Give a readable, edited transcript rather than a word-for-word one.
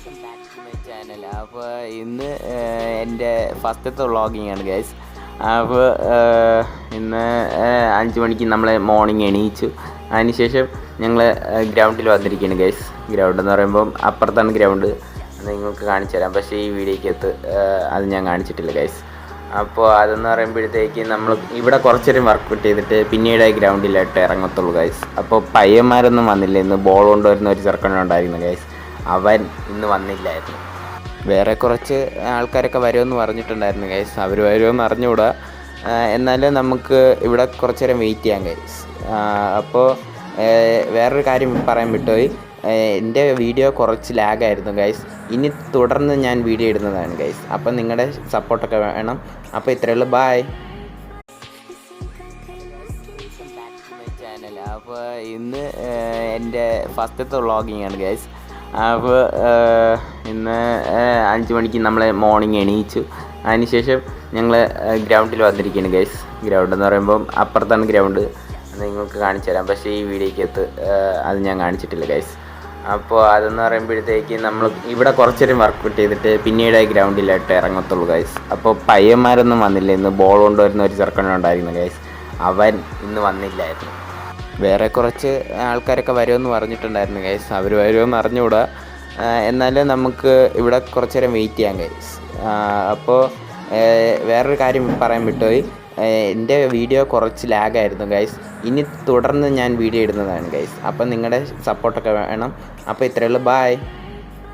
Welcome back to my channel. അപ്പോൾ ഇന്ന് എൻ്റെ ഫസ്റ്റത്തെ വ്ളോഗിങ് ആണ് ഗൈസ്. അപ്പോൾ ഇന്ന് 5 മണിക്ക് നമ്മൾ മോർണിംഗ് എണീച്ചു. അതിനുശേഷം ഞങ്ങൾ ഗ്രൗണ്ടിൽ വന്നിരിക്കുകയാണ് ഗൈസ്. ഗ്രൗണ്ട് എന്ന് പറയുമ്പം അപ്പുറത്താണ് ഗ്രൗണ്ട്, നിങ്ങൾക്ക് കാണിച്ചു തരാം. പക്ഷേ ഈ വീഡിയോയ്ക്കകത്ത് അത് ഞാൻ കാണിച്ചിട്ടില്ല ഗൈസ്. അപ്പോൾ അതെന്ന് പറയുമ്പോഴത്തേക്ക് നമ്മൾ ഇവിടെ കുറച്ചേരം വർക്കൗട്ട് ചെയ്തിട്ട് പിന്നീട് ഗ്രൗണ്ടിലായിട്ട് ഇറങ്ങത്തുള്ളൂ ഗൈസ്. അപ്പോൾ പയ്യന്മാരൊന്നും വന്നില്ല. ഇന്ന് ബോൾ കൊണ്ടുവരുന്ന ഒരു ചെറുക്കനുണ്ടായിരുന്നു ഗൈസ്, അവൻ ഇന്ന് വന്നില്ലായിരുന്നു. വേറെ കുറച്ച് ആൾക്കാരൊക്കെ വരുമെന്ന് പറഞ്ഞിട്ടുണ്ടായിരുന്നു ഗൈസ്. അവർ വരുമെന്ന് അറിഞ്ഞുകൂടാ. എന്നാലും നമുക്ക് ഇവിടെ കുറച്ച് നേരം വെയിറ്റ് ചെയ്യാം ഗൈസ്. അപ്പോൾ വേറൊരു കാര്യം പറയാൻ വിട്ടുപോയി, എൻ്റെ വീഡിയോ കുറച്ച് ലാഗായിരുന്നു ഗൈസ്. ഇനി തുടർന്ന് ഞാൻ വീഡിയോ ഇടുന്നതാണ് ഗൈസ്. അപ്പം നിങ്ങളുടെ സപ്പോർട്ടൊക്കെ വേണം. അപ്പോൾ ഇത്രയേ ഉള്ളൂ, ബായ്. ചാനൽ. അപ്പോൾ ഇന്ന് എൻ്റെ ഫസ്റ്റത്തെ വ്ളോഗിങ് ആണ് ഗൈസ്. അപ്പോൾ ഇന്ന് 5 മണിക്ക് നമ്മൾ മോർണിംഗ് എണീച്ചു. അതിനുശേഷം ഞങ്ങൾ ഗ്രൗണ്ടിൽ വന്നിരിക്കുകയാണ് ഗൈസ്. ഗ്രൗണ്ട് എന്ന് പറയുമ്പം അപ്പുറത്താണ് ഗ്രൗണ്ട്, നിങ്ങൾക്ക് കാണിച്ചു തരാം. പക്ഷേ ഈ വീഡിയോയ്ക്കകത്ത് അത് ഞാൻ കാണിച്ചിട്ടില്ല ഗൈസ്. അപ്പോൾ അതെന്ന് പറയുമ്പോഴത്തേക്ക് നമ്മൾ ഇവിടെ കുറച്ചേരം വർക്കൗട്ട് ചെയ്തിട്ട് പിന്നീട് ഗ്രൗണ്ടിലായിട്ട് ഇറങ്ങത്തുള്ളൂ ഗൈസ്. അപ്പോൾ പയ്യന്മാരൊന്നും വന്നില്ല. ഇന്ന് ബോൾ കൊണ്ടുവരുന്ന ഒരു ചെറുക്കനുണ്ടായിരുന്നു ഗൈസ്, അവൻ ഇന്ന് വന്നില്ലായിരുന്നു. വേറെ കുറച്ച് ആൾക്കാരൊക്കെ വരുമെന്ന് പറഞ്ഞിട്ടുണ്ടായിരുന്നു ഗൈസ്. അവർ വരുമെന്ന് അറിഞ്ഞുകൂടാ. എന്നാലും നമുക്ക് ഇവിടെ കുറച്ച് നേരം വെയിറ്റ് ചെയ്യാം ഗൈസ്. അപ്പോൾ വേറൊരു കാര്യം പറയാൻ വിട്ടുപോയി, എൻ്റെ വീഡിയോ കുറച്ച് ലാഗായിരുന്നു ഗൈസ്. ഇനി തുടർന്ന് ഞാൻ വീഡിയോ ഇടുന്നതാണ് ഗൈസ്. അപ്പം നിങ്ങളുടെ സപ്പോർട്ടൊക്കെ വേണം. അപ്പോൾ ഇത്രയേ ഉള്ളൂ, ബായ്.